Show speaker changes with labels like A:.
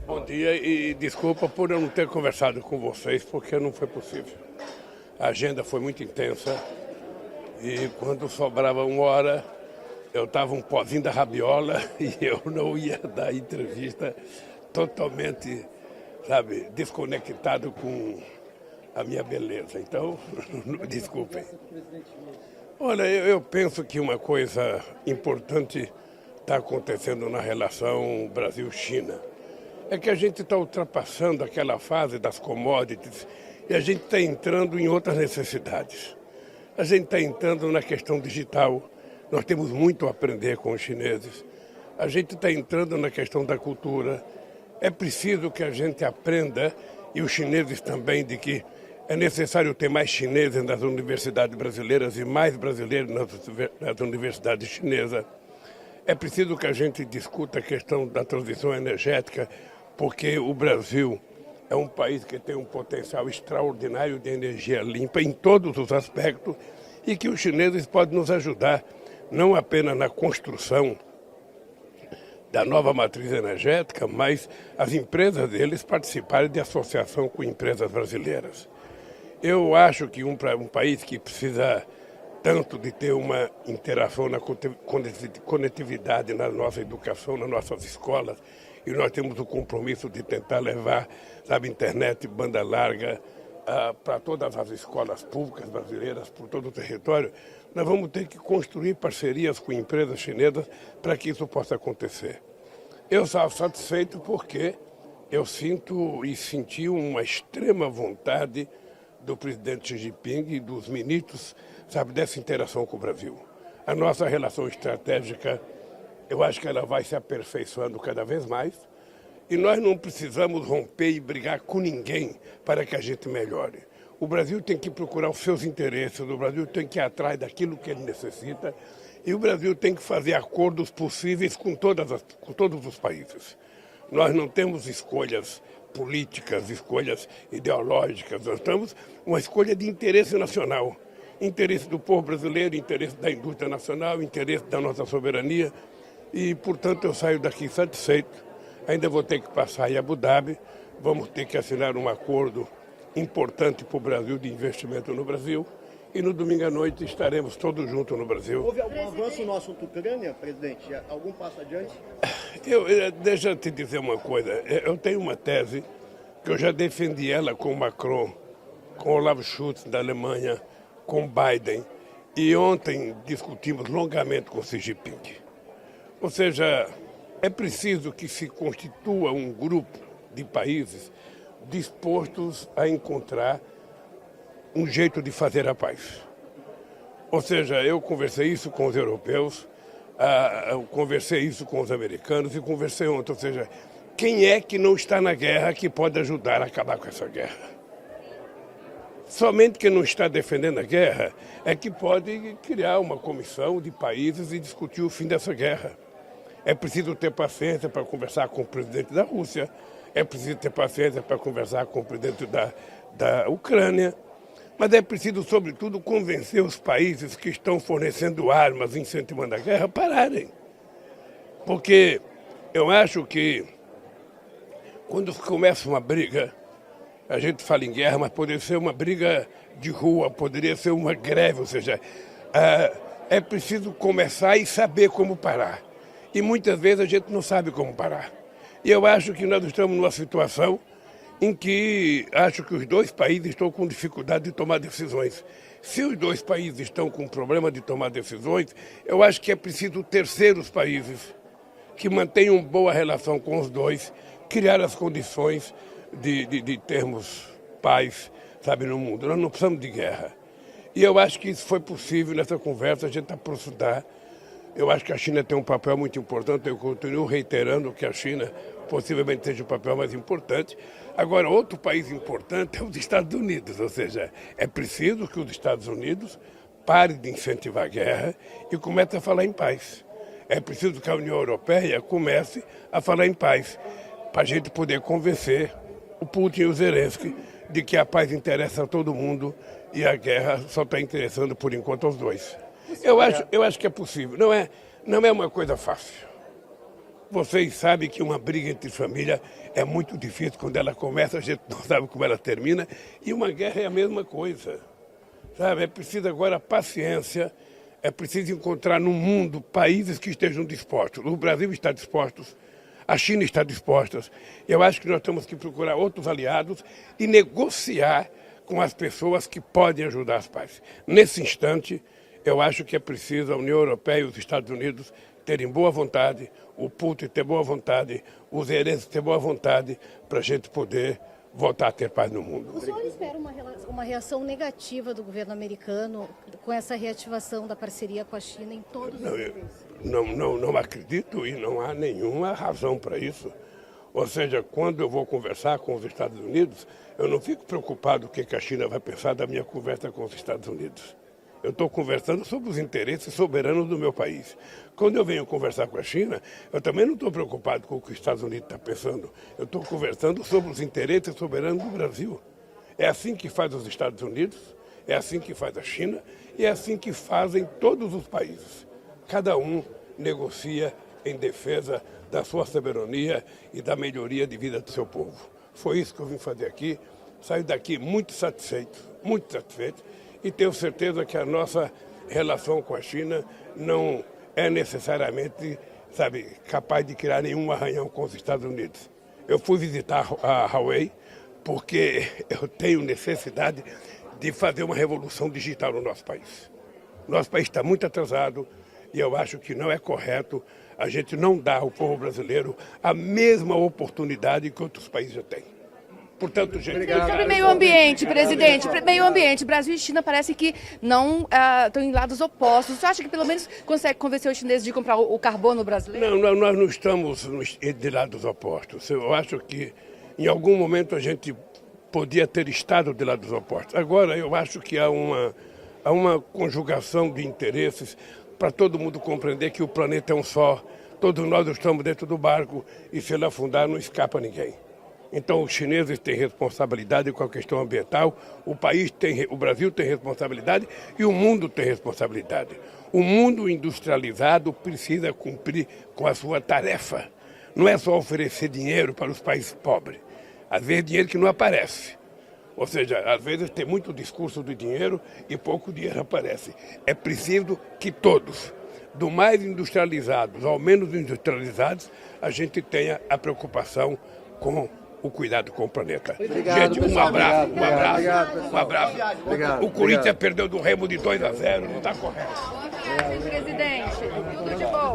A: Bom dia e desculpa por eu não ter conversado com vocês, porque não foi possível. A agenda foi muito intensa e quando sobrava uma hora, eu estava um pozinho da rabiola e eu não ia dar entrevista totalmente, sabe, desconectado com a minha beleza. Então, desculpem. Olha, eu penso que uma coisa importante está acontecendo na relação Brasil-China. É que a gente está ultrapassando aquela fase das commodities e a gente está entrando em outras necessidades. A gente está entrando na questão digital, nós temos muito a aprender com os chineses. A gente está entrando na questão da cultura. É preciso que a gente aprenda, e os chineses também, de que é necessário ter mais chineses nas universidades brasileiras e mais brasileiros nas universidades chinesas. É preciso que a gente discuta a questão da transição energética, porque o Brasil é um país que tem um potencial extraordinário de energia limpa em todos os aspectos e que os chineses podem nos ajudar, não apenas na construção da nova matriz energética, mas as empresas deles participarem de associação com empresas brasileiras. Eu acho que um país que precisa tanto de ter uma interação na conectividade na nossa educação, nas nossas escolas, e nós temos o compromisso de tentar levar, sabe, internet, banda larga, para todas as escolas públicas brasileiras, por todo o território, nós vamos ter que construir parcerias com empresas chinesas para que isso possa acontecer. Eu estava satisfeito porque eu sinto e senti uma extrema vontade do presidente Xi Jinping e dos ministros, sabe, dessa interação com o Brasil. A nossa relação estratégica, eu acho que ela vai se aperfeiçoando cada vez mais e nós não precisamos romper e brigar com ninguém para que a gente melhore. O Brasil tem que procurar os seus interesses, o Brasil tem que ir atrás daquilo que ele necessita e o Brasil tem que fazer acordos possíveis com todos os países. Nós não temos escolhas políticas, escolhas ideológicas, nós temos uma escolha de interesse nacional. Interesse do povo brasileiro, interesse da indústria nacional, interesse da nossa soberania. E, portanto, eu saio daqui satisfeito. Ainda vou ter que passar em Abu Dhabi, vamos ter que assinar um acordo importante para o Brasil, de investimento no Brasil. E no domingo à noite estaremos todos juntos no Brasil.
B: Houve algum avanço no assunto Ucrânia, presidente? Algum passo adiante?
A: Deixa eu te dizer uma coisa. Eu tenho uma tese que eu já defendi ela com Macron, com Olaf Scholz da Alemanha, com Biden. E ontem discutimos longamente com Xi Jinping. Ou seja, é preciso que se constitua um grupo de países dispostos a encontrar um jeito de fazer a paz. Ou seja, eu conversei isso com os europeus, eu conversei isso com os americanos e conversei ontem. Ou seja, quem é que não está na guerra que pode ajudar a acabar com essa guerra? Somente quem não está defendendo a guerra é que pode criar uma comissão de países e discutir o fim dessa guerra. É preciso ter paciência para conversar com o presidente da Rússia, é preciso ter paciência para conversar com o presidente da Ucrânia, mas é preciso, sobretudo, convencer os países que estão fornecendo armas, incentivando a guerra, a pararem. Porque eu acho que quando começa uma briga, a gente fala em guerra, mas poderia ser uma briga de rua, poderia ser uma greve, ou seja, é preciso começar e saber como parar. E muitas vezes a gente não sabe como parar. E eu acho que nós estamos numa situação em que acho que os dois países estão com dificuldade de tomar decisões. Se os dois países estão com problema de tomar decisões, eu acho que é preciso terceiros países que mantenham boa relação com os dois, criar as condições de termos paz, sabe, no mundo. Nós não precisamos de guerra. E eu acho que isso foi possível nessa conversa, a gente aprofundar. Eu acho que a China tem um papel muito importante, eu continuo reiterando que a China possivelmente seja o papel mais importante. Agora, outro país importante é os Estados Unidos, ou seja, é preciso que os Estados Unidos parem de incentivar a guerra e comece a falar em paz. É preciso que a União Europeia comece a falar em paz, para a gente poder convencer o Putin e o Zelensky de que a paz interessa a todo mundo e a guerra só está interessando, por enquanto, aos dois. Eu acho que é possível. Não é uma coisa fácil. Vocês sabem que uma briga entre família é muito difícil. Quando ela começa, a gente não sabe como ela termina. E uma guerra é a mesma coisa. Sabe? É preciso agora paciência, é preciso encontrar no mundo países que estejam dispostos. O Brasil está disposto, a China está disposta. Eu acho que nós temos que procurar outros aliados e negociar com as pessoas que podem ajudar as partes. Nesse instante, eu acho que é preciso a União Europeia e os Estados Unidos terem boa vontade, o Putin ter boa vontade, os Zelensky ter boa vontade, para a gente poder voltar a ter paz no mundo.
C: O senhor espera uma reação negativa do governo americano com essa reativação da parceria com a China em todos os níveis?
A: Não acredito e não há nenhuma razão para isso. Ou seja, quando eu vou conversar com os Estados Unidos, eu não fico preocupado com o que a China vai pensar da minha conversa com os Estados Unidos. Eu estou conversando sobre os interesses soberanos do meu país. Quando eu venho conversar com a China, eu também não estou preocupado com o que os Estados Unidos estão pensando. Eu estou conversando sobre os interesses soberanos do Brasil. É assim que faz os Estados Unidos, é assim que faz a China e é assim que fazem todos os países. Cada um negocia em defesa da sua soberania e da melhoria de vida do seu povo. Foi isso que eu vim fazer aqui. Saio daqui muito satisfeito e tenho certeza que a nossa relação com a China não é necessariamente, capaz de criar nenhum arranhão com os Estados Unidos. Eu fui visitar a Huawei porque eu tenho necessidade de fazer uma revolução digital no nosso país. Nosso país está muito atrasado e eu acho que não é correto a gente não dar ao povo brasileiro a mesma oportunidade que outros países já têm. Portanto, gente...
D: Sobre meio ambiente, presidente, meio ambiente, Brasil e China parece que não estão em lados opostos. Você acha que pelo menos consegue convencer os chineses de comprar o carbono brasileiro?
A: Não, nós não estamos de lados opostos. Eu acho que em algum momento a gente podia ter estado de lados opostos. Agora eu acho que há uma conjugação de interesses para todo mundo compreender que o planeta é um só. Todos nós estamos dentro do barco e se ele afundar não escapa ninguém. Então, os chineses têm responsabilidade com a questão ambiental, o Brasil tem responsabilidade e o mundo tem responsabilidade. O mundo industrializado precisa cumprir com a sua tarefa. Não é só oferecer dinheiro para os países pobres. Às vezes, dinheiro que não aparece. Ou seja, às vezes tem muito discurso do dinheiro e pouco dinheiro aparece. É preciso que todos, do mais industrializados ao menos industrializados, a gente tenha a preocupação com o cuidado com o planeta.
E: Obrigado,
A: gente, um abraço.
E: Obrigado.
A: O Corinthians perdeu do Remo de 2-0, não está correto.
D: Presidente, tudo de bom.